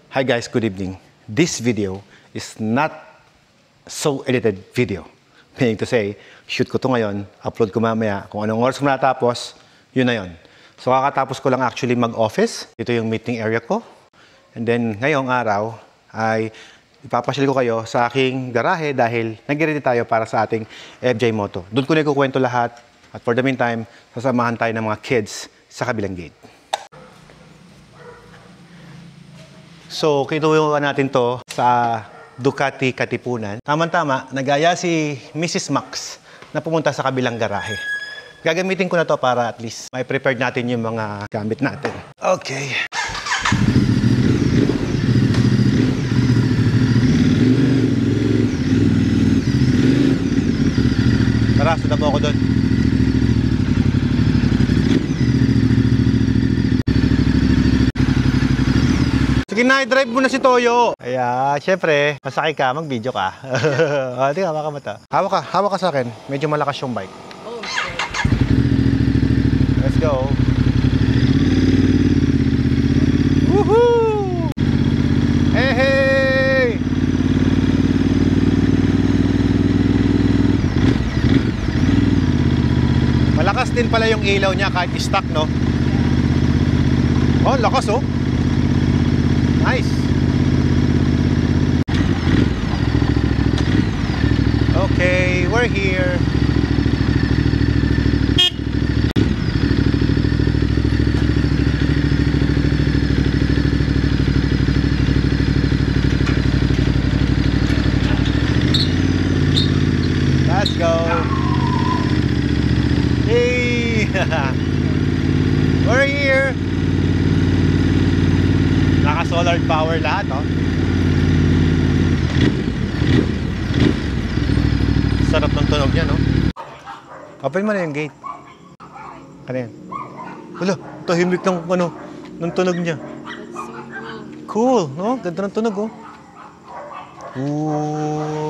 Hi guys, good evening. This video is not so edited video. Meaning to say, shoot ko to ngayon, upload ko mamaya. Kung anong oras mo natapos, yun na yun. So kakatapos ko lang actually mag-office. Ito yung meeting area ko. And then ngayong araw ay ipapasyal ko kayo sa aking garahe dahil nag-ready tayo para sa ating FJ Moto. Doon ko na ikukwento lahat. At for the meantime, sasamahan tayo ng mga kids sa kabilang gate. So, kinuha natin to sa Ducati Katipunan. Tama-tama, nagaya si Mrs. Max na pumunta sa kabilang garahe. Gagamitin ko na to para at least may prepared natin yung mga gamit natin. Okay. Tara, sundan mo ako doon. Sige na, i-drive mo na si Toyo. Kaya, syempre, masakay ka, mag-video ka. Hindi, hawak ka mata. Hawak ka sa akin. Medyo malakas yung bike. Oh, okay. Let's go. Woohoo! Hey, hey! Malakas din pala yung ilaw niya kahit stuck, no? Oh, lakas, oh. Nice. Okay, we're here. Let's go. Hey. We're here. Naka-solar power lahat, oh. Sarap ng tunog niya, no? Open mo na yung gate. Ano yan? Wala, tahimik ng, ng tunog niya. Cool, no? Ganda ng tunog, oh.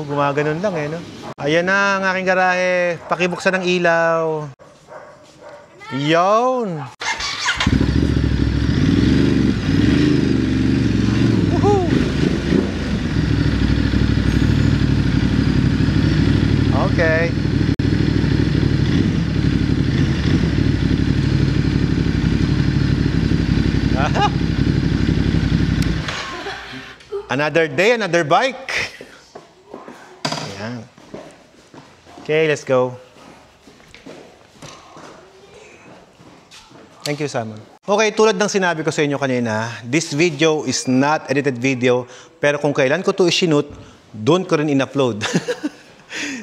Gumaganon lang, eh, no? Ayan na ang aking garahe. Pakibuksan ng ilaw. Yun! Okay. Another day, another bike. Ayan. Okay, let's go. Thank you, Simon. Okay, tulad ng sinabi ko sa inyo kanina, this video is not edited video, pero kung kailan ko to i-shoot, doon ko rin in-upload.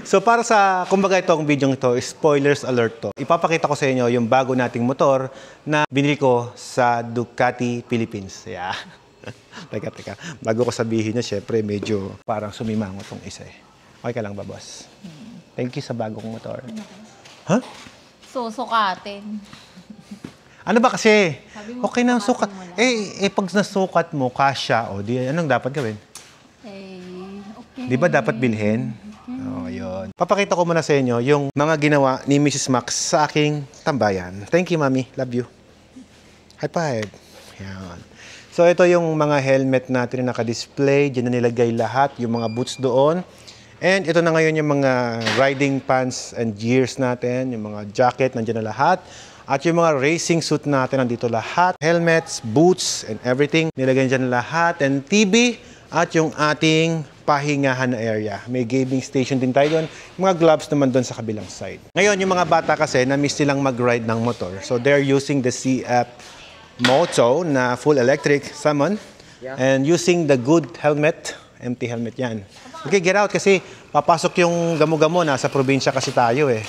So para sa, kumbaga itong video ito, spoilers alert to. Ipapakita ko sa inyo yung bago nating motor na binili ko sa Ducati Philippines. Yeah. Teka. Bago ko sabihin niya, syempre medyo parang sumimango tong isa eh. Okay ka lang ba, boss? Thank you sa bagong motor. Huh? Susukatin. Ano ba kasi? Okay na sukat. Pag nasukat mo, kasya, o di, anong dapat gawin? Okay. Di ba dapat bilhin? Oh, yun. Papakita ko muna sa inyo yung mga ginawa ni Mrs. Max sa aking tambayan. Thank you, Mami. Love you. High five. Yan. So, ito yung mga helmet natin na naka-display. Diyan na nilagay lahat. Yung mga boots doon. And ito na ngayon yung mga riding pants and gears natin. Yung mga jacket, nandiyan na lahat. At yung mga racing suit natin, nandito lahat. Helmets, boots, and everything. Nilagay dyan lahat. And TV at yung ating pahingahan na area. May gaming station din tayo doon. Mga gloves naman doon sa kabilang side. Ngayon, yung mga bata kasi, na-miss nilang mag-ride ng motor. So, they're using the CF Moto na full electric, Simon. Yeah. And using the good helmet. Empty helmet yan. Okay, get out kasi papasok yung gamo-gamo. Nasa probinsya kasi tayo eh.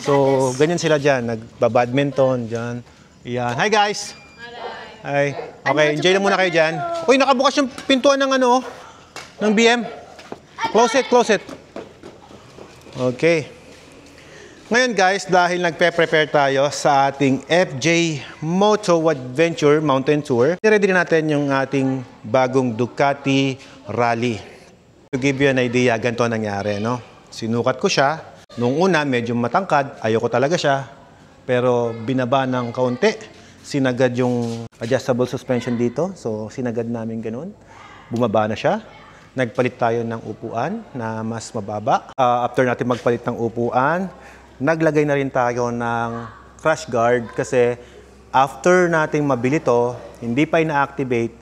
So, ganyan sila dyan. Nagbabadminton dyan. Yan. Hi guys! Hi. Okay, enjoy na muna kayo dyan. Uy, nakabukas yung pintuan ng ng BM. Close it. Okay. Ngayon guys, dahil nagpe-prepare tayo sa ating FJ Moto Adventure Mountain Tour, ready na natin yung ating bagong Ducati Rally. To give you an idea, ganito nangyari, no? Sinukat ko siya. Nung una, medyo matangkad. Ayoko talaga siya. Pero binaba ng kaunti. sinagad yung adjustable suspension dito. So, sinagad namin ganun. Bumaba na siya. Nagpalit tayo ng upuan na mas mababa. After natin magpalit ng upuan, naglagay na rin tayo ng crash guard kasi after nating mabili to, hindi pa ina-activate,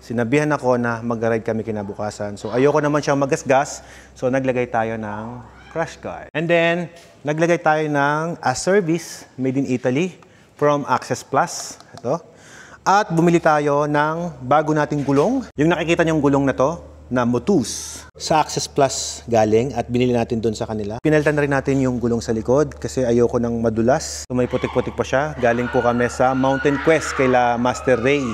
sinabihan ako na mag-ride kami kinabukasan. So, ayoko naman siyang magasgas. So, naglagay tayo ng crash guard. And then, naglagay tayo ng a service made in Italy from Access Plus. Ito. At bumili tayo ng bago nating gulong. Yung nakikita niyong gulong na to, na Motus. Sa Access Plus galing at binili natin doon sa kanila. Pinalitan na rin natin yung gulong sa likod kasi ayoko ng madulas. So, may putik-putik pa siya. Galing po kami sa Mountain Quest kaila Master Ray.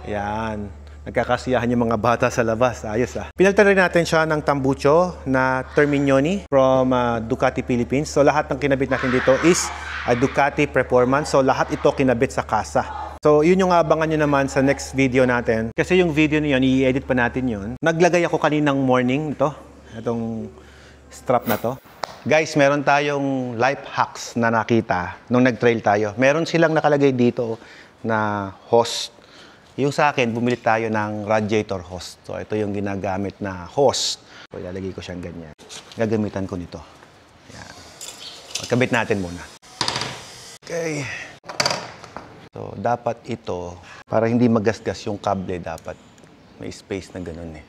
Ayan. Nagkakasiyahan yung mga bata sa labas. Ayos ah. Pinalitan rin natin siya ng tambucho na Terminioni from Ducati Philippines. So lahat ng kinabit natin dito is Ducati Performance. So lahat ito kinabit sa kasa. So yun yung abangan nyo naman sa next video natin. Kasi yung video na yun, i-edit pa natin yun. Naglagay ako kaninang morning ito. Itong strap na to. Guys, meron tayong life hacks na nakita nung nag-trail tayo. Meron silang nakalagay dito na hose. Yung sa akin, bumili tayo ng radiator hose. So, ito yung ginagamit na hose. So, ilalagay ko siyang ganyan. Gagamitan ko nito. Yan. Magkabit natin muna. Okay. So, dapat ito, para hindi magasgas yung kable, dapat may space na ganun eh.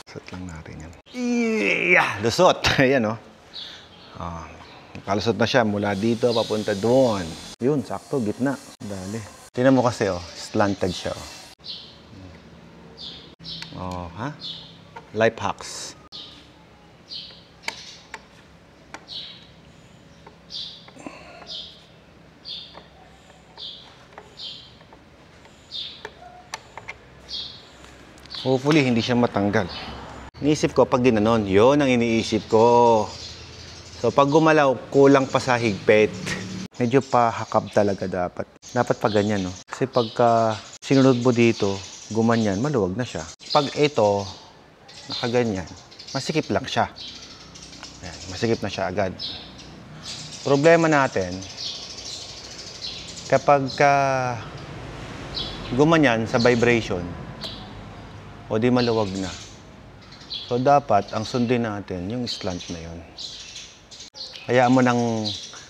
Lusot lang natin yan. Yeah! Lusot! Ayan o. Oh. Nakalusot na siya mula dito papunta doon. Yun, sakto, gitna. Dali. Tingnan mo kasi, oh, slanted siya. Oh, ha? Life hacks. Hopefully, hindi siya matanggal. Iniisip ko, pag ginanon, yun ang iniisip ko. So, pag gumalaw, kulang pa sa higpit. Medyo pahakab talaga dapat. Dapat pa ganyan, no? Kasi pagka sinunod mo dito, gumanyan, maluwag na siya. Pag ito, nakaganyan, masikip lang siya. Ayan, masikip na siya agad. Problema natin, kapag gumanyan sa vibration, o di maluwag na. So, dapat, ang sundin natin, yung slant na yun. Hayaan mo nang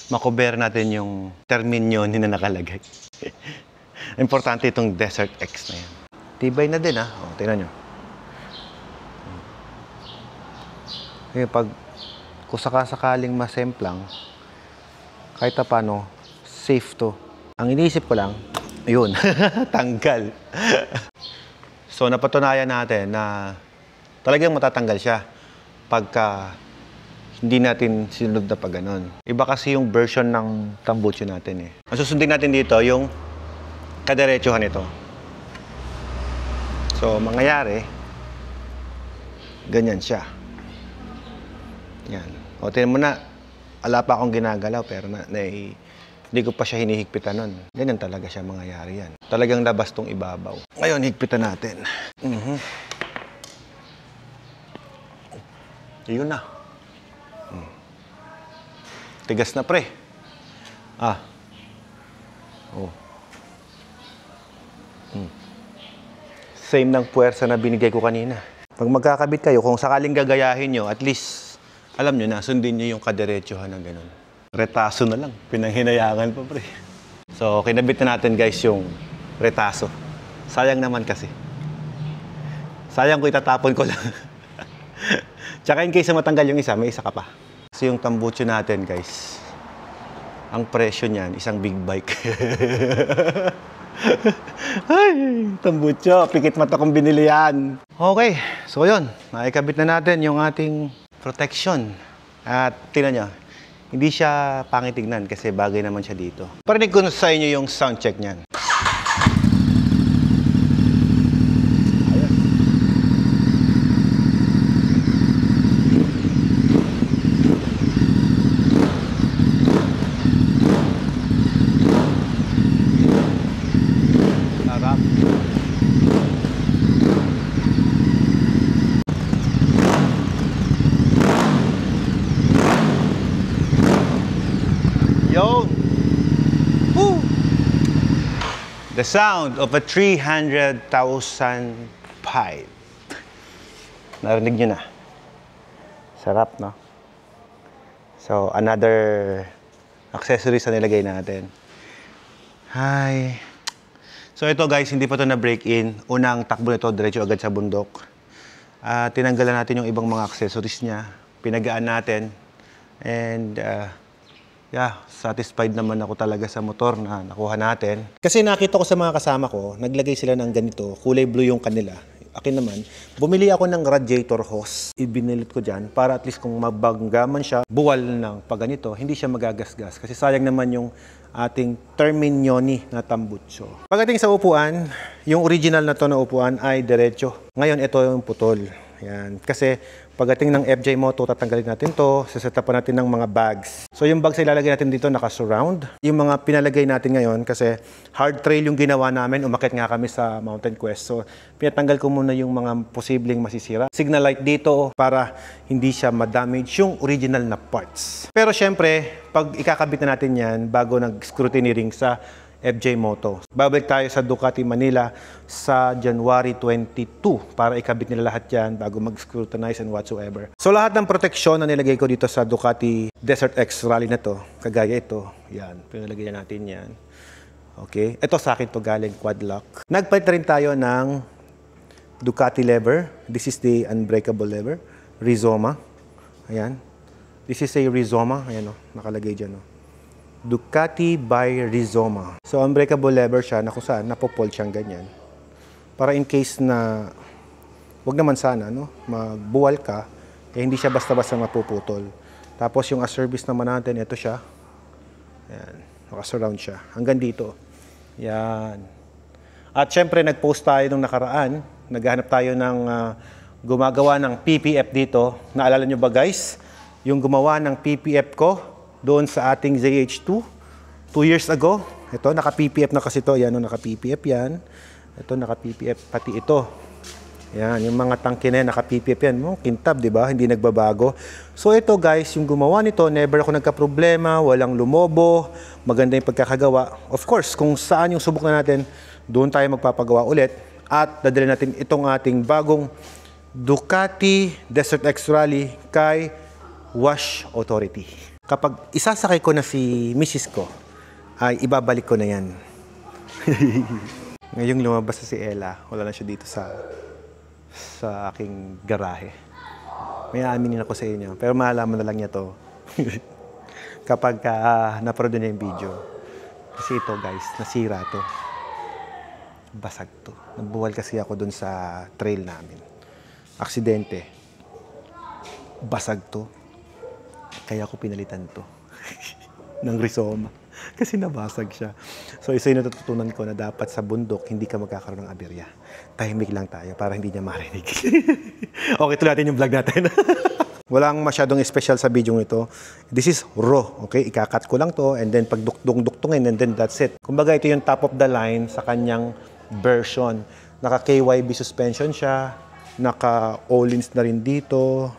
makover natin yung Terminioni na nakalagay. Importante itong Desert X na yan. Tibay na din, ha? O, tingnan nyo. Kung sakasakaling masemplang, kahit na paano, safe to. Ang iniisip ko lang, yun, tanggal. So, napatunayan natin na talagang matatanggal siya pagka hindi natin sinunod na pag ganon. Iba kasi yung version ng tambucho natin eh. Ang susundin natin dito, yung kadiretsuhan nito. So, mangyayari, ganyan siya. Yan. O, tingnan mo na, ala pa akong ginagalaw, pero hindi ko pa siya hinihigpitan nun. Ganyan talaga siya mangyayari yan. Talagang labas tong ibabaw. Ngayon, higpitan natin. Yun na. Tigas na, pre. Oh. Same ng puwersa na binigay ko kanina. Pag magkakabit kayo, kung sakaling gagayahin nyo, at least, alam nyo na, sundin nyo yung kadiretsuhan na gano'n. Retaso na lang. Pinanghinayangan pa, pre. So, kinabit na natin, guys, yung retaso. Sayang naman kasi. Sayang ko itatapon ko lang. Tsaka in case matanggal yung isa, may isa ka pa. Kasi yung tambucho natin, guys, ang presyo niyan, isang big bike. Ay, tambucho, pikit mata kong binili yan. Okay, so yun, naikabit na natin yung ating protection. At tingnan nyo, hindi siya pangitignan kasi bagay naman siya dito. Parinig ko sa inyo yung sound check niyan. The sound of a 300,000 pipe. Narinig nyo na. Sarap, no? So, another accessories na nilagay natin. Hi. So, ito guys, hindi pa ito na-break in. Unang takbo nito, diretso agad sa bundok. Tinanggalan natin yung ibang mga accessories niya. Pinagaan natin. And, yeah, satisfied naman ako talaga sa motor na nakuha natin. Kasi nakita ko sa mga kasama ko, naglagay sila ng ganito, kulay blue yung kanila. Akin naman, bumili ako ng radiator hose. Ibinilit ko dyan para at least kung mabangga man siya, buwal ng pag ganito, hindi siya magagasgas. Kasi sayang naman yung ating Terminioni na tambutso. Pagdating sa upuan, yung original na to na upuan ay diretso. Ngayon, ito yung putol. Yan. Kasi pagdating ng FJ Moto, tatanggalin natin to, sasetapan natin ng mga bags. So yung bags ay ilalagay natin dito naka-surround. Yung mga pinalagay natin ngayon, kasi hard trail yung ginawa namin, umakyat nga kami sa Mountain Quest. So pinatanggal ko muna yung mga posibleng masisira. Signal light dito para hindi siya ma-damage yung original na parts. Pero syempre, pag ikakabit na natin yan, bago nag-scrutiny ring sa FJ Moto. Babalik tayo sa Ducati Manila sa January 22 para ikabit nila lahat yan bago mag-scrutinize and whatsoever. So lahat ng proteksyon na nilagay ko dito sa Ducati Desert X Rally na to, kagaya ito, yan, pinalagay natin yan. Okay, ito sa akin to galing quad lock. Nagpalit rin tayo ng Ducati lever. This is the unbreakable lever, Rizoma. Ayan. This is a Rizoma, ayan o, nakalagay dyan o. Ducati by Rizoma. So, unbreakable lever siya na kung saan napopol siyang ganyan. Para in case na, wag naman sana, no? Magbuwal ka, eh hindi siya basta-basta mapuputol. Tapos yung service naman natin, ito siya. Ayan, nakasurround siya. Hanggang dito. Yan. At syempre, nag-post tayo nung nakaraan. Naghahanap tayo ng gumagawa ng PPF dito. Naalala nyo ba guys? Yung gumawa ng PPF ko, doon sa ating ZH2, 2 years ago. Ito, naka-PPF na kasi ito. Yan, naka-PPF yan. Ito, naka-PPF, pati ito. Yan, yung mga tangke na yan, naka-PPF yan. Kintab, di ba? Hindi nagbabago. So, ito guys, yung gumawa nito, never ako nagka-problema, walang lumobo, maganda yung pagkakagawa. Of course, kung saan yung subok na natin, doon tayo magpapagawa ulit. At dadalhin natin itong ating bagong Ducati Desert X Rally kay Wash Authority. Kapag isasakay ko na si Mrs. ko, ay ibabalik ko na yan. Ngayong lumabas na si Ella, wala na siya dito sa aking garahe. May aaminin ako sa inyo, pero malaman na lang niya to kapag naparod niya yung video. Kasi ito guys, nasira to. Basag to. Nabuwal kasi ako dun sa trail namin. Aksidente. Basag to. Kaya ako pinalitan to ng Rizoma. Kasi nabasag siya. So, isa yung natututunan ko na dapat sa bundok, hindi ka magkakaroon ng aberya. Tahimik lang tayo para hindi niya marinig. Okay, ito natin yung vlog natin. Walang masyadong special sa video ito. This is raw. Okay, ikakat ko lang to and then pag duktungin and then that's it. Kumbaga, ito yung top of the line sa kanyang version. Naka-KYB suspension siya. Naka-Olins na rin dito.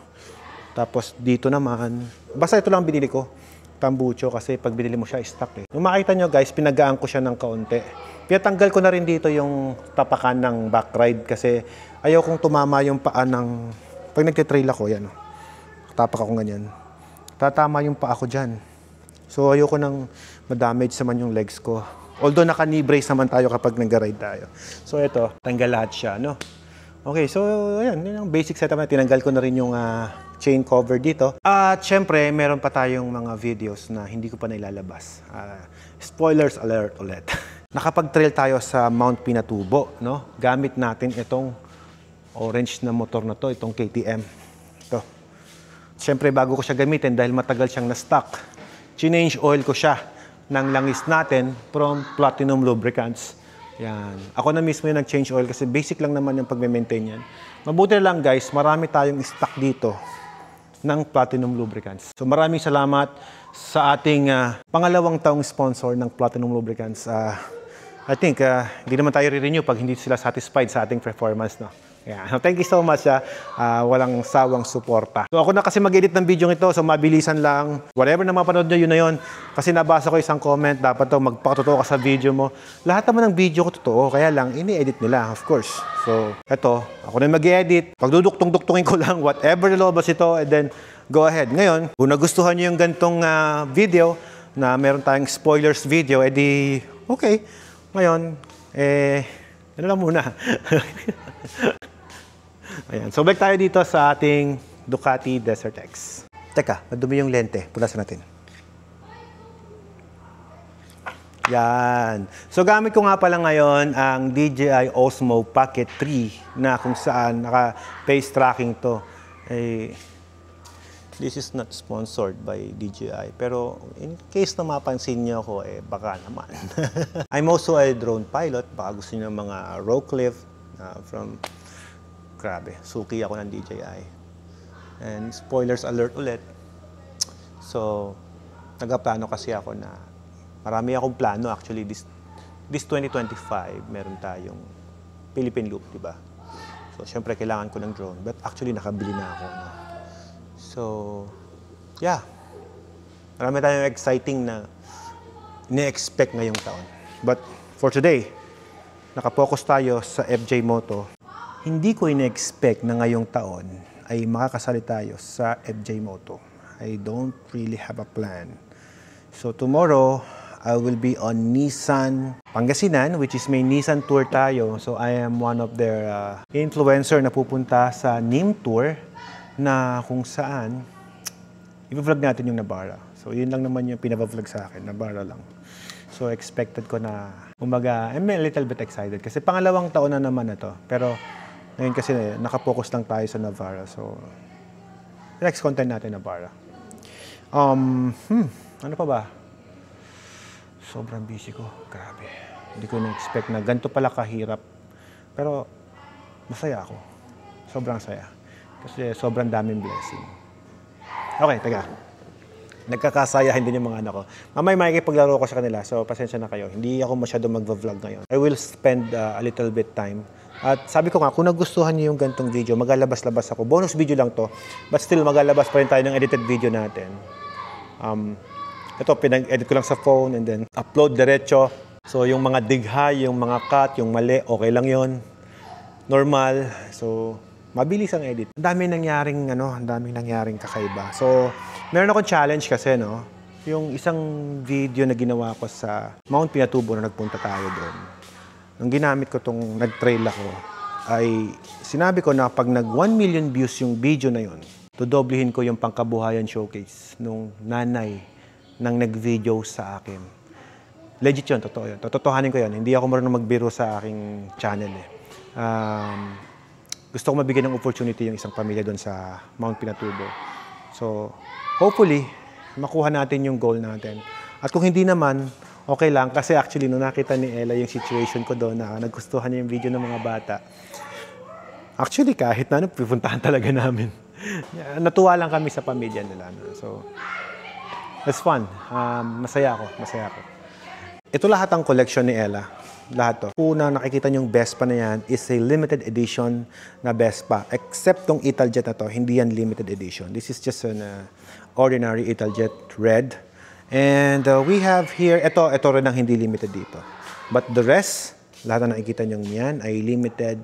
Tapos dito naman, basta ito lang binili ko, tambucho, kasi pag binili mo siya, stock eh. Nung makita nyo guys, pinagaan ko siya ng kaunti. Pinatanggal ko na rin dito yung tapakan ng back ride kasi ayaw kong tumama yung paa ng, pag nagtitrail ako, yan, tapak ako ganyan. Tatama yung paa ko dyan. So ayaw ko nang madamage naman yung legs ko. Although naka-knee brace naman tayo kapag nag-ride tayo. So ito, tanggal lahat siya, no? Okay, so ayan, yun yung basic setup na. Tinanggal ko na rin yung chain cover dito. At syempre, meron pa tayong mga videos na hindi ko pa nailalabas. Spoilers alert ulit. Nakapag-trail tayo sa Mount Pinatubo, no? Gamit natin itong orange na motor na to, itong KTM. Ito. Syempre, bago ko siya gamitin dahil matagal siyang na-stock, change oil ko siya ng langis natin from Platinum Lubricants. Yan. Ako na mismo yung nag-change oil kasi basic lang naman yung pag-maintain yan. Mabuti lang guys, marami tayong stock dito ng Platinum Lubricants. So maraming salamat sa ating pangalawang taong sponsor ng Platinum Lubricants. I think hindi naman tayo re-renew pag hindi sila satisfied sa ating performance. No? Yeah. So, thank you so much. Walang sawang suporta. So, ako na kasi mag-edit ng video ito. So, mabilisan lang. Whatever na mapanood nyo, yun na yun. Kasi nabasa ko isang comment. Dapat to magpakatotoo ka sa video mo. Lahat naman ng video ko totoo. Kaya lang, ini-edit nila, of course. So, eto. Ako na mag-edit. Pagduduktong-duktungin ko lang whatever nalobas ito. And then, go ahead. Ngayon, kung nagustuhan nyo yung gantong video na meron tayong spoilers video, edi, okay. Ngayon, ano lang muna. Ayan. So, balik tayo dito sa ating Ducati Desert X. Teka, madumi yung lente. Punasan natin. Yan. So, gamit ko nga pala ngayon ang DJI Osmo Pocket 3 na kung saan naka-face tracking to. This is not sponsored by DJI. Pero in case na mapansin nyo ako, baka naman. I'm also a drone pilot. Baka gusto nyo mga rock cliff from... Grabe, suki ako ng DJI. And spoilers alert ulit. So, nagplano kasi ako na marami akong plano actually this 2025 meron tayong Philippine Loop, di ba? So, syempre kailangan ko ng drone, but actually nakabili na ako. No? So, yeah. Marami tayong exciting na ini-expect ngayong taon. But for today, nakapokus tayo sa FJ Moto. Hindi ko ina-expect na ngayong taon ay makakasali tayo sa FJ Moto. I don't really have a plan. So tomorrow, I will be on Nissan Pangasinan, which is may Nissan tour tayo. So I am one of their influencer na pupunta sa NIM tour na kung saan i-vlog natin yung Navara. So yun lang naman yung pinava-vlog sa akin, Navara lang. So expected ko na umaga, I'm a little bit excited kasi pangalawang taon na naman na to. Pero ngayon kasi nakapokus lang tayo sa Navara. So, next content natin Navara. Ano pa ba? Sobrang busy ko. Grabe. Hindi ko na-expect na ganito pala kahirap. Pero, masaya ako. Sobrang saya. Kasi sobrang daming blessing. Okay, taga. Nagkakasayahin din yung mga anak ko. Mamay makikipaglaro ko sa kanila. So, pasensya na kayo. Hindi ako masyado mag-vlog ngayon. I will spend a little bit time. At sabi ko nga, kung nagustuhan niyo yung gantong video, magalabas-labas ako. Bonus video lang to. But still, magalabas pa rin tayo ng edited video natin. Ito, pinag-edit ko lang sa phone and then upload diretso. So, yung mga digha, yung mga cut, yung mali, okay lang yon. Normal. So, mabilis ang edit. Ang daming nangyaring kakaiba. So, meron akong challenge kasi, no? Yung isang video na ginawa ko sa Mount Pinatubo na nagpunta tayo doon. Nung ginamit ko tong nag-trail ako, ay sinabi ko na pag nag 1 million views yung video na yun, dodoblihin ko yung pangkabuhayan showcase nung nanay nang nag-video sa akin. Legit yun, totoo yun. Totohanin ko yun. Hindi ako marunong magbiro sa aking channel. Gusto ko mabigyan ng opportunity yung isang pamilya doon sa Mount Pinatubo. So, hopefully, makuha natin yung goal natin. At kung hindi naman, okay lang. Kasi actually, nung nakita ni Ella yung situation ko doon, na nagustuhan niya yung video ng mga bata, actually, kahit na pupuntahan talaga namin. Natuwa lang kami sa pamilya nila. So, it's fun. Masaya ako. Ito lahat ang collection ni Ella. Lahat to. Una nakikita niyong Vespa na yan is a limited edition na Vespa. Except tong Italjet na to, hindi yan limited edition. This is just an ordinary Italjet red. And we have here, ito rin ang hindi limited dito. But the rest, lahat na nakikita niyong yan ay limited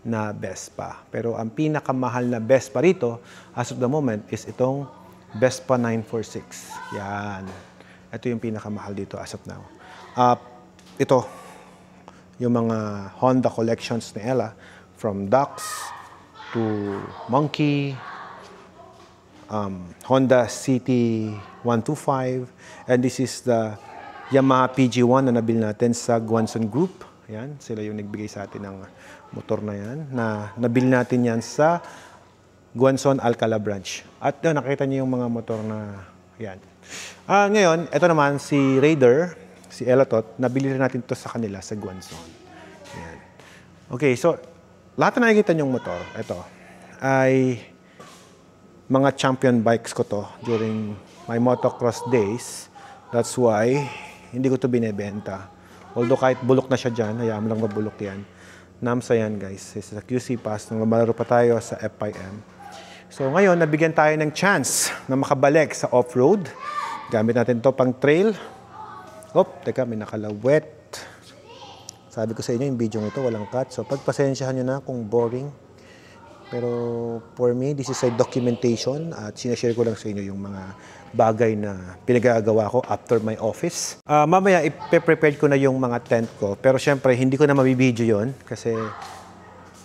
na Vespa. Pero ang pinakamahal na Vespa rito, as of the moment, is itong Vespa 946. Yan. Ito yung pinakamahal dito as of now. Ito, yung mga Honda collections ni Ella, from Dux to Monkey, Honda CT125, and this is the Yamaha PG1 na nabili natin sa Guanson Group. Ayan, sila yung nagbigay sa atin ng motor na yan, na nabili natin yan sa Guanson Alcala branch. At nakita niyo yung mga motor na yan. Ngayon, ito naman si Raider, si Elatot, nabili rin natin ito sa kanila sa Guanson. Ayan. Okay, so lahat na nakikita niyong motor, ito, ay mga champion bikes ko to during my motocross days. That's why hindi ko to binebenta. Although kahit bulok na siya dyan, hayaan mo lang mabulok yan. NAMSA yan guys. This is a QC pass nung malaro pa tayo sa FIM. So ngayon, nabigyan tayo ng chance na makabalik sa off-road. Gamit natin to pang trail. Teka, may nakalawet. Sabi ko sa inyo, yung video ito walang cut. So pagpasensyahan nyo na kung boring. Pero for me, this is a documentation at sinashare ko lang sa inyo yung mga bagay na pinagagawa ko after my office. Mamaya, ipe-prepare ko na yung mga tent ko. Pero syempre, hindi ko na mabibideo yon kasi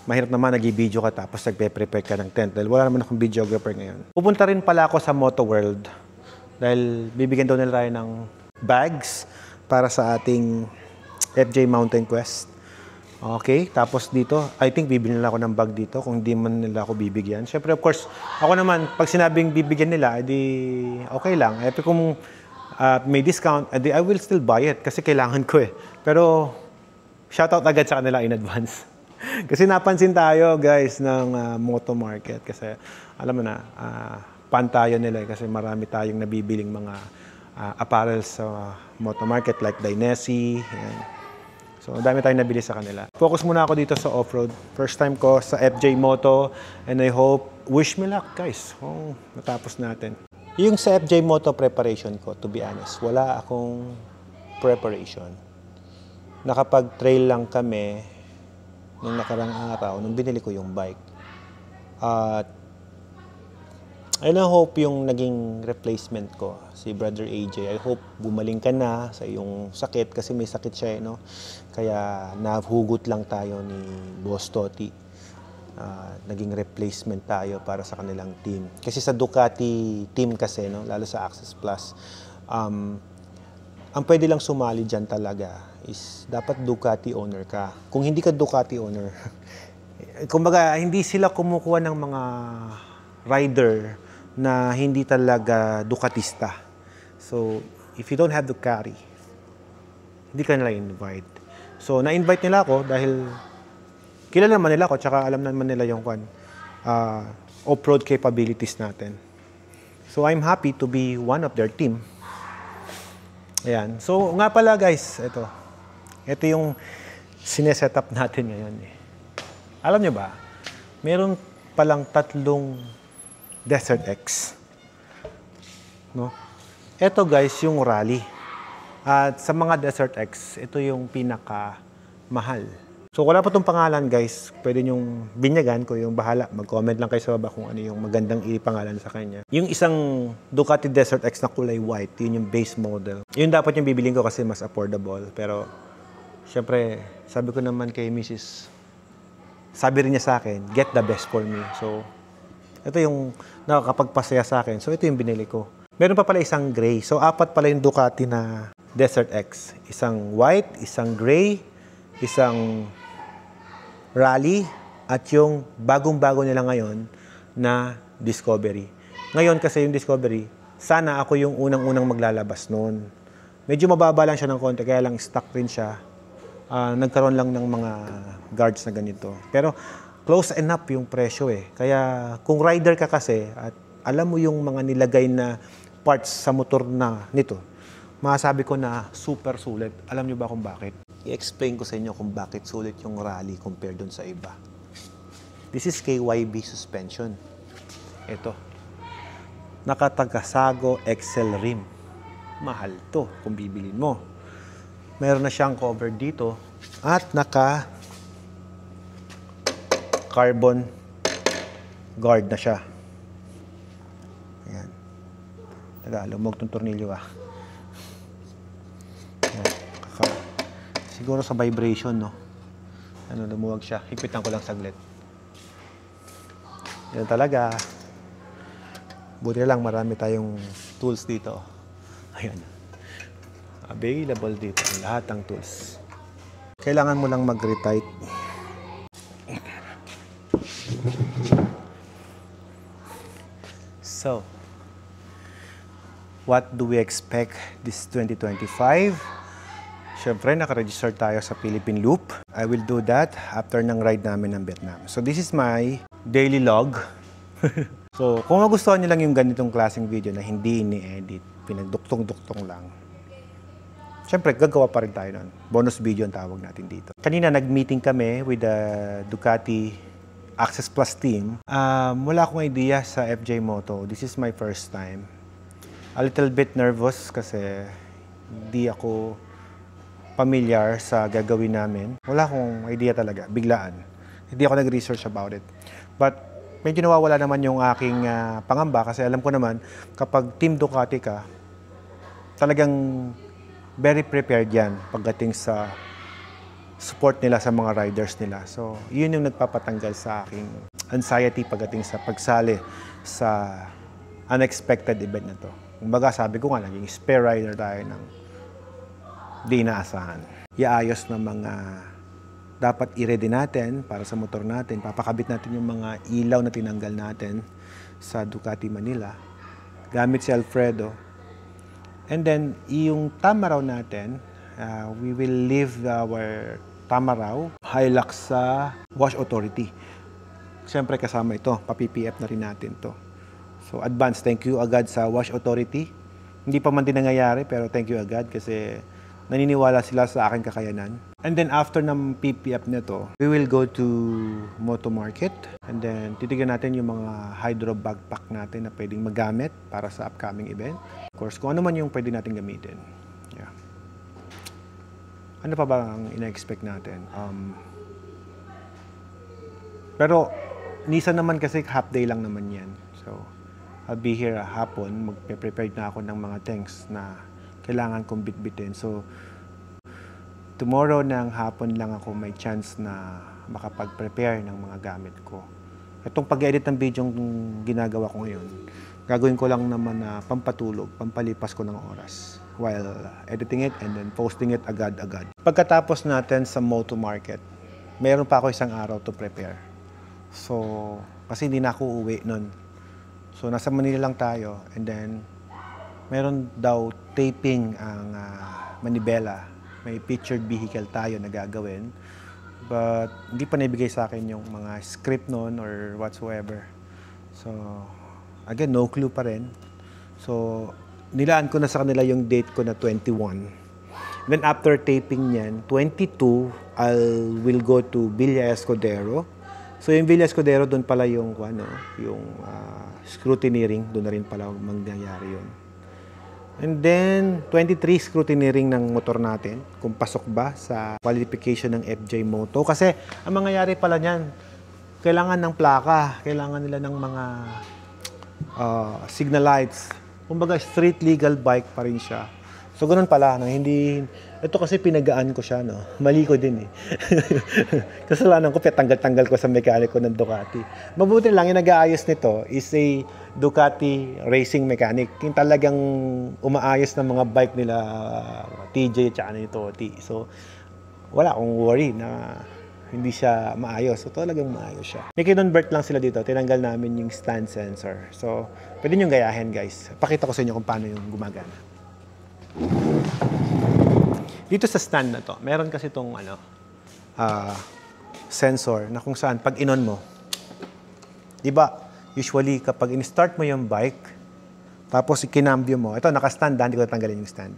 mahirap naman nag-video ka tapos nagpe-prepare ka ng tent dahil wala naman akong videographer ngayon. Pupunta rin pala ako sa Moto World dahil bibigyan daw nila tayo ng bags para sa ating FJ Mountain Quest. Okay, tapos dito, I think bibili nila ako ng bag dito kung hindi man nila ako bibigyan. Siyempre, of course, ako naman, pag sinabing bibigyan nila, edi okay lang. Kung may discount, edi I will still buy it kasi kailangan ko eh. Pero, shoutout agad sa kanila in advance. Kasi napansin tayo, guys, ng moto market. Kasi, alam mo na, pantayo nila eh, kasi marami tayong nabibiling mga apparel sa moto market like Dainese, yan. So, dami tayong nabili sa kanila. Focus muna ako dito sa off-road. First time ko sa FJ Moto and I hope, wish me luck guys. Natapos natin. Yung sa FJ Moto preparation ko, to be honest, wala akong preparation. Nakapag-trail lang kami nung nakarang araw, nung binili ko yung bike. At I hope yung naging replacement ko, si Brother AJ, I hope gumaling ka na sa iyong sakit kasi may sakit siya, no? Kaya nahugot lang tayo ni Boss Toti. Naging replacement tayo para sa kanilang team. Kasi sa Ducati team kasi, no? Lalo sa Access Plus, ang pwede lang sumali dyan talaga is dapat Ducati owner ka. Kung hindi ka Ducati owner, kumbaga hindi sila kumukuha ng mga rider na hindi talaga Ducatista. So, if you don't have Ducati, hindi ka nila invite. So, na-invite nila ako dahil kilala naman nila ako, tsaka alam naman nila yung off-road capabilities natin. So, I'm happy to be one of their team. Ayan. So, nga pala guys, ito yung sineset up natin ngayon. Alam nyo ba, meron palang 3 Desert X. No? Ito guys, yung rally. At sa mga Desert X, ito yung pinaka-mahal. So wala pa itong pangalan guys, pwede nyong binyagan ko yung bahala. Mag-comment lang kayo sa baba kung ano yung magandang ipangalan sa kanya. Yung isang Ducati Desert X na kulay white, yun yung base model. Yun dapat yung bibiliin ko kasi mas affordable. Pero, syempre, sabi ko naman kay Mrs. Sabi rin niya sa akin, get the best for me. So, ito yung nakakapagpasaya sa akin. So, ito yung binili ko. Meron pa pala isang gray. So, 4 pala yung Ducati na Desert X. Isang white, isang gray, isang rally, at yung bagong-bago nila ngayon na Discovery. Ngayon kasi yung Discovery, sana ako yung unang-unang maglalabas noon. Medyo mababa lang siya ng konti, kaya lang stock rin siya. Nagkaroon lang ng mga guards na ganito. Pero, close enough yung presyo eh. Kaya kung rider ka kasi at alam mo yung mga nilagay na parts sa motor na nito, masasabi ko na super sulit. Alam nyo ba kung bakit? I-explain ko sa inyo kung bakit sulit yung rally compared dun sa iba. This is KYB suspension. Ito. Nakatagasago XL rim. Mahal to kung bibilin mo. Meron na siyang cover dito at carbon guard na siya. Ayan. Lumog tong tornilyo Ayan. Siguro sa vibration, no? Lumuwag siya. Hipitan ko lang saglit. Yan talaga. Buti lang marami tayong tools dito. Ayan. Available dito ang lahat ng tools. Kailangan mo lang mag-retight. So, what do we expect this 2025? Siyempre, nakaregister tayo sa Philippine Loop. I will do that after ng ride namin ng Vietnam. So, this is my daily log. So, kung magustuhan niyo lang yung ganitong klaseng video na hindi ini-edit, pinagduktong-duktong lang, Siyempre, gagawa pa rin tayo nun. Bonus video ang tawag natin dito. Kanina, nag-meeting kami with the Ducati Access Plus team. Wala akong idea sa FJ Moto. This is my first time. A little bit nervous kasi hindi ako familiar sa gagawin namin. Wala akong idea talaga, biglaan. Hindi ako nag-research about it. But medyo nawawala naman yung aking pangamba kasi alam ko naman kapag Team Ducati ka, talagang very prepared yan pagdating sa support nila sa mga riders nila. So, yun yung nagpapatanggal sa aking anxiety pagdating sa pagsali sa unexpected event na to. Kumbaga, sabi ko nga, naging spare rider tayo ng di inaasahan. Iayos na mga dapat i-ready natin para sa motor natin. Papakabit natin yung mga ilaw na tinanggal natin sa Ducati Manila gamit si Alfredo. And then, yung Tamaraw natin, we will leave our Tamaraw Hilux sa Wash Authority. Siyempre kasama ito, pa-PPF na rin natin to. So, advance thank you agad sa Wash Authority. Hindi pa man din nangyayari, pero thank you agad kasi naniniwala sila sa aking kakayanan. And then, after ng PPF nito, we will go to Moto Market. And then, titignan natin yung mga hydro backpack natin na pwedeng magamit para sa upcoming event. Of course, kung ano man yung pwede natin gamitin. Yeah. Ano pa ba ang ina-expect natin? Pero, Nissan naman kasi half day lang naman yan. So, I'll be here hapon. Magpe-prepare na ako ng mga things na kailangan kong bitbitin. So, tomorrow ng hapon lang ako may chance na makapag-prepare ng mga gamit ko. Itong pag-edit ng video yung ginagawa ko ngayon, gagawin ko lang naman na pampatulog, pampalipas ko ng oras while editing it and then posting it agad-agad. Pagkatapos natin sa Moto Market, meron pa ako isang araw to prepare. So, kasi hindi na ako uwi nun. So, nasa Manila lang tayo and then meron daw taping ang Manibela. May featured vehicle tayo na gagawin. But hindi pa naibigay sa akin yung mga script noon or whatsoever. So, again, no clue pa rin. So, nilaan ko na sa kanila yung date ko na 21. Then after taping niyan, 22, will go to Villa Escudero. So, yung Villa Escudero, doon pala yung scrutineering. Doon na rin pala mangyayari yun. And then, 23 scrutineering ng motor natin, kung pasok ba sa qualification ng FJ Moto. Kasi, ang mangyayari pala niyan, kailangan ng plaka, kailangan nila ng mga signal lights. Kumbaga, street legal bike pa rin siya. So, ganun pala. No? Hindi, ito kasi pinagaan ko siya. No? Mali ko din eh. Kasalanan ko, tanggal-tanggal ko sa mekaniko ng Ducati. Mabuti lang, yung nag-aayos nito is a Ducati racing mechanic. Yung talagang umaayos ng mga bike nila TJ at nito T. So, wala akong worry na hindi siya maayos. So, talagang maayos siya. May kinonvert lang sila dito. Tinanggal namin yung stand sensor. So, pwede nyo gayahin, guys. Pakita ko sa inyo kung paano yung gumagana. Dito sa stand na to, meron kasi itong sensor na kung saan pag inon mo, di ba, usually kapag in-start mo yung bike, tapos ikinambyo mo, ito naka-stand, hindi ko tatanggalin yung stand.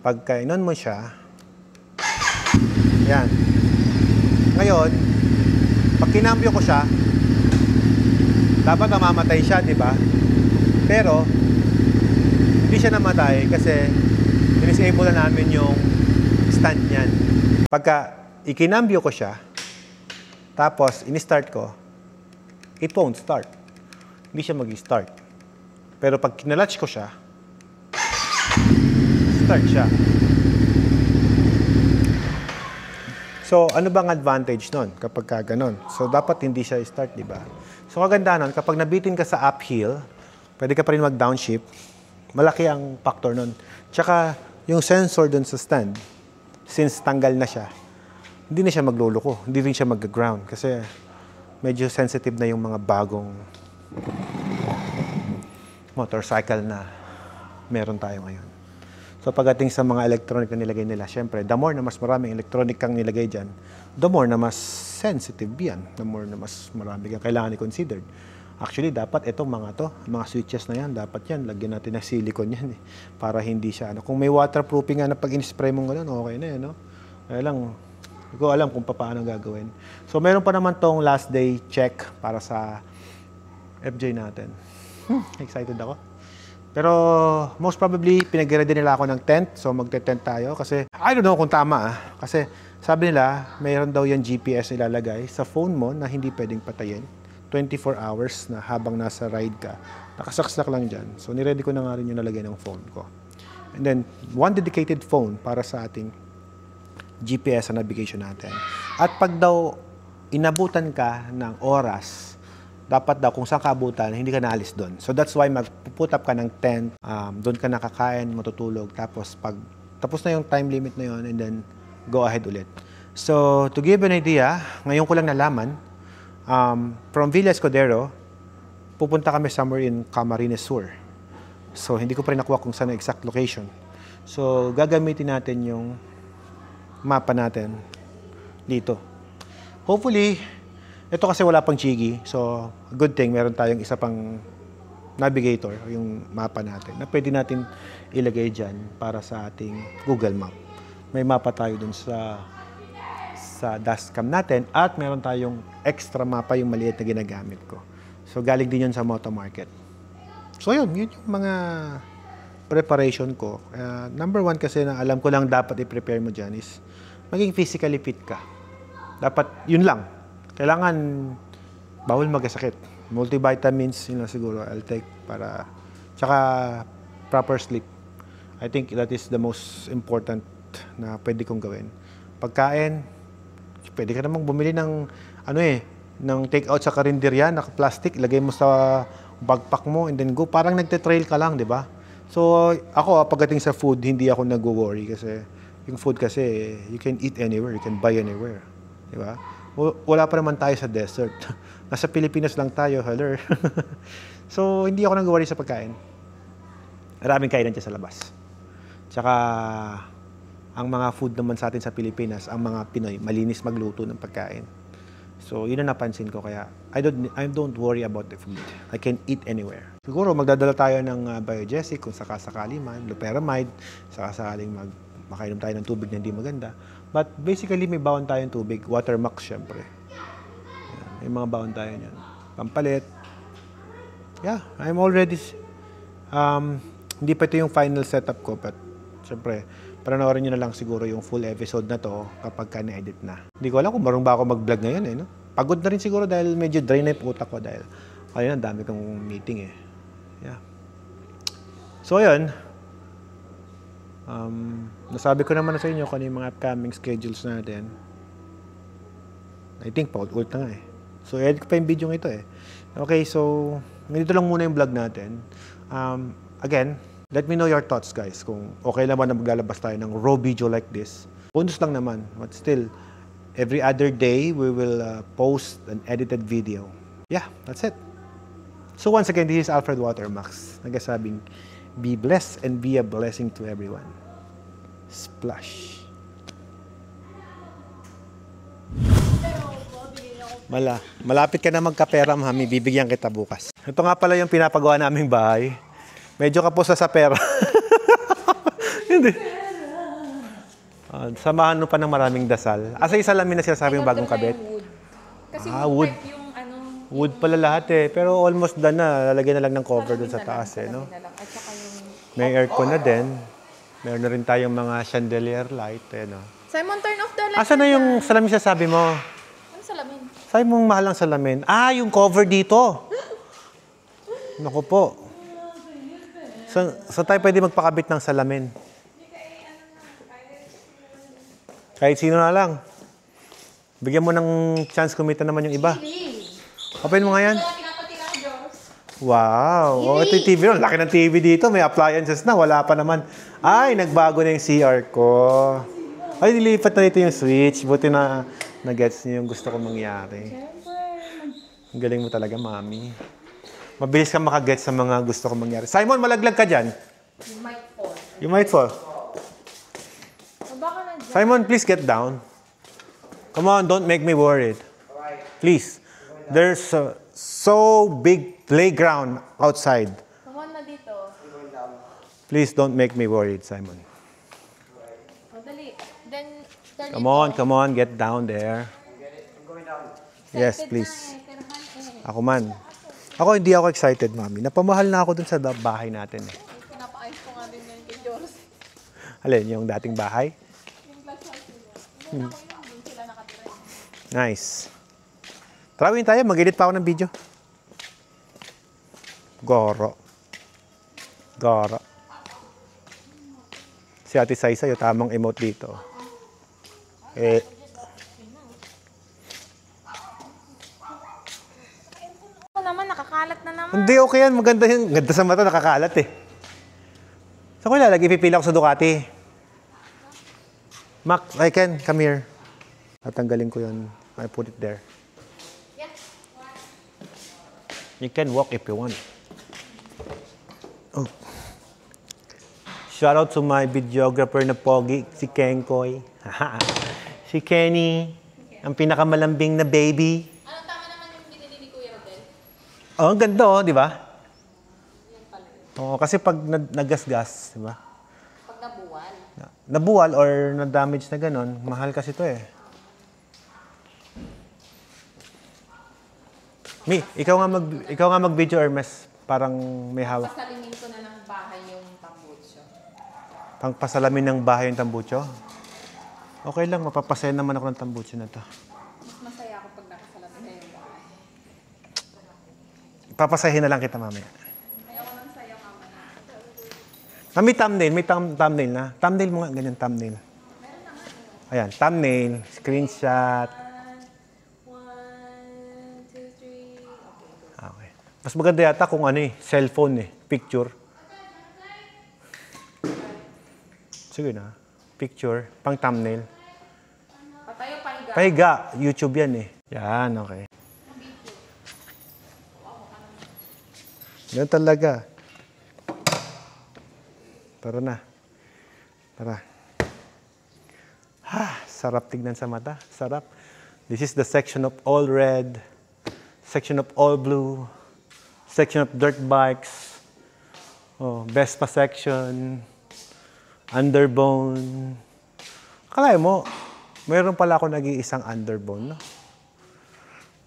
Pagka inon mo siya, yan. Ngayon, pag kinambyo ko siya, dapat mamamatay siya, di ba? Pero, hindi siya namatay kasi dinisable na namin yung stand niyan. Pagka ikinambyo ko siya, tapos in-start ko, it won't start. Hindi siya mag-start. Pero pag kinalatch ko siya, start siya. So, ano bang advantage nun kapag ka ganon? So, dapat hindi siya start, di ba? So, kaganda nun, kapag nabitin ka sa uphill, pwede ka pa rin mag-downshift, malaki ang factor nun. Tsaka, yung sensor dun sa stand, since tanggal na siya, hindi na siya magluluko, hindi rin siya mag-ground kasi medyo sensitive na yung mga bagong motorcycle na meron tayo ngayon. So pagdating sa mga electronic na nilagay nila, syempre, the more na mas maraming electronic kang nilagay dyan, the more na mas sensitive yan, the more na mas marami kang kailangan i-consider. Actually, dapat itong mga switches na yan, dapat yan, lagyan natin ng silicone yan eh, para hindi siya, Kung may waterproofing nga na pag in-spray mo gano'n, okay na yan, Kaya lang, hindi ko alam kung paano gagawin. So, meron pa naman tong last day check para sa FJ natin. Excited ako. Pero, most probably, pinag-ready nila ako ng tent. So, magte-tent tayo kasi, I don't know kung tama Kasi, sabi nila, mayroon daw yung GPS ilalagay sa phone mo na hindi pwedeng patayin. 24 hours na habang nasa ride ka. Nakasaksak lang dyan. So, niready ko na nga rin yung nalagay ng phone ko. And then, one dedicated phone para sa ating GPS sa navigation natin. At pag daw inabutan ka ng oras, dapat daw kung saan ka abutan, hindi ka naalis doon. So, that's why mag-put up ka ng tent, doon ka nakakain, matutulog, tapos pag tapos na yung time limit na yun, and then go ahead ulit. So, to give an idea, ngayon ko lang nalaman, from Villa Escudero, pupunta kami somewhere in Camarines Sur. So, hindi ko pa rin nakuha kung saan ang exact location. So, gagamitin natin yung mapa natin dito. Hopefully, ito kasi wala pang Chigi. So, good thing, meron tayong isa pang navigator, yung mapa natin, na pwede natin ilagay dyan para sa ating Google Map. May mapa tayo dun sa dashcam natin at meron tayong extra mapa yung maliit na ginagamit ko. So, galing din yun sa Moto Market. So, yun yung mga preparation ko. Number one kasi na alam ko lang dapat i-prepare mo dyan is maging physically fit ka. Dapat, yun lang. Kailangan, bawal magkasakit. Multivitamins, yun lang siguro I'll take para, tsaka proper sleep. I think that is the most important na pwede kong gawin. Pagkain, pwede ka namang bumili ng ng take-out sa karinderya, naka-plastic, ilagay mo sa backpack mo and then go. Parang nagte-trail ka lang, di ba? So, ako, pagdating sa food, hindi ako nag-worry kasi yung food kasi, you can eat anywhere, you can buy anywhere. Di ba? Wala pa naman tayo sa desert. Nasa Pilipinas lang tayo, hello. So, hindi ako nag-worry sa pagkain. Maraming kainan dyan sa labas. Tsaka, ang mga food naman sa atin sa Pilipinas, ang mga Pinoy, malinis magluto ng pagkain. So, yun ang napansin ko. Kaya, I don't worry about the food. I can eat anywhere. Siguro, magdadala tayo ng Biogesic kung sakasakali man, Loperamide, sakasakaling makainom tayo ng tubig na hindi maganda. But, basically, may baon tayong tubig. Watermax, syempre. Yan, may mga baon tayo niyan. Pampalit. Yeah, I'm already... hindi pa ito yung final setup ko, but, syempre, panoorin nyo na lang siguro yung full episode na to kapag ka na-edit na. Hindi ko alam kung marunong ba ako mag-vlog ngayon no? Pagod na rin siguro dahil medyo dry na yung utak ko dahil ayun, ang dami kong meeting Yeah. So, ayun. Nasabi ko naman na sa inyo kung ano yung mga upcoming schedules natin. I think paulit-ulit na nga So, edit ko pa yung video ito Okay, so, ganito lang muna yung vlog natin. Again, let me know your thoughts, guys. Kung okay naman na maglalabas tayo ng raw video like this. Bonus lang naman. But still, every other day, we will post an edited video. Yeah, that's it. So once again, this is Alfred Watermax. Nagsasabing, be blessed and be a blessing to everyone. Splash. Malapit ka na magkapera, mami. Bibigyan kita bukas. Ito nga pala yung pinapagawa naming bahay. Medyo kapusa sa pera. Hindi. Samahan mo pa ng maraming dasal. Asa yung salamin na sinasabi yung bagong kabit? Kasi wood. yung Wood pala lahat Pero almost done na. Lalagyan na lang ng cover dun sa taas no? At saka yung... May aircon na din. Meron na rin tayong mga chandelier light no? Simon, turn off the light. Asa na yung salamin sinasabi mo? Ano salamin? Sabi mong mahal ang salamin. Yung cover dito. Naku po. Saan tayo pwede magpakabit ng salamin? Kahit sino na lang. Bigyan mo ng chance kumita naman yung iba. Open mo nga yan. Wow. Ito yung TV. Laki ng TV dito. May appliances na. Wala pa naman. Nagbago na yung CR ko. Nilipat na dito yung switch. Buti na na-gets niyo yung gusto kong mangyari. Ang galing mo talaga, mami. Mabilis kang makagets sa mga gusto kong mangyari. Simon, malaglag ka dyan. You might fall. You might fall. Baka na dyan. Simon, please get down. Come on, don't make me worried. Please. There's so big playground outside. Come on na dito. Please don't make me worried, Simon. O, dali. Then, turn Come on, get down there. Yes, please. Ako man. Ako hindi ako excited, Mami. Napamahal na ako dun sa bahay natin. Eh. Pinapaayos ko nga din yan kay Joros. Alin, yung dating bahay? Yung glass house nila. Yung ako yun, dun sila nakatira. Nice. Trawin tayo, mag-edit pa ako ng video. Goro. Si Ate Saisa, yung tamang emote dito. Eh, Ako naman, nakakalat na naman. hindi okay yan. Maganda yung ganda sa mata, nakakalat eh. So, kung ilalagay, pipila ako sa Ducati. Max, I can. Come here. Tatanggalin ko yun. I put it there. You can walk if you want. Oh. Shout out to my videographer na pogi, si Kenkoy. Si Kenny, ang pinakamalambing na baby. Ano tama naman yung binili ni Kuya Rodel? Oh, ang ganda oh, di ba? Yan pala yun. Oo, kasi pag nagasgas, di ba? Pag nabuwal. Nabuwal or na-damage na ganon, mahal kasi to eh. Mi, ikaw nga mag-video, Hermes. Parang may hawak. Pasalimin ko na ng bahay yung tambucho. Pangpasalamin ng bahay yung tambucho. Okay lang, mapapasaya naman ako ng tambucho na to. Mas masaya ako pag nakasalamin na yung bahay. Papasahin na lang kita mamaya. Ayoko nang sayo kama na. May thumbnail, thumbnail na. Thumbnail mo nga, ganyan thumbnail. Ayan, thumbnail, screenshot. 1, 2, 3. Okay. Okay. Mas maganda yata kung ano eh, cellphone eh, picture. Sige na, picture, pang thumbnail. Patayo pahiga. Pahiga, YouTube yan eh. Yan, okay. Yan talaga. Tara na. Tara. Sarap tignan sa mata. Sarap. This is the section of all red, section of all blue, section of dirt bikes, oh, Vespa section, underbone. Akala mo, mayroon pala ako nag-iisang underbone, no?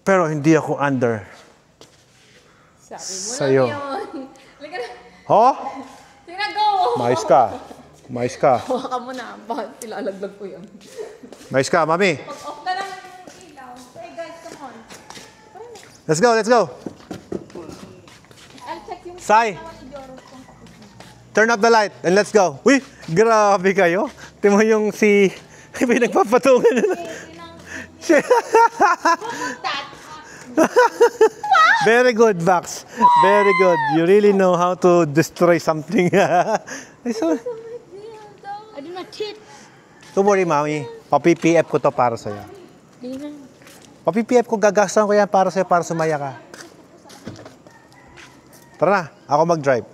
Pero hindi ako under. Sabi mo Sa'yo. lang yun. Halika na. Ho? Sige na, go! Mais ka. Mais ka. Hawakan mo na. Bakit ilalaglag ko yun? Mais ka, mami. Pag-off na lang yung ilaw. Hey guys, come on. Let's go, let's go. I'll check yung Sai. naman ni Joros kung tapos na. Turn off the light and let's go. Uy, grabe kayo. Tingnan mo yung si... Pinagpapatungan na. Very good, Max. Very good. You really know how to destroy something. I do not cheat. Don't worry, Mami. Papi-PF ko to para sa'yo. Papi-PF ko, gagastahan ko yan para sa'yo, para sumaya ka. Tara na, ako mag-drive.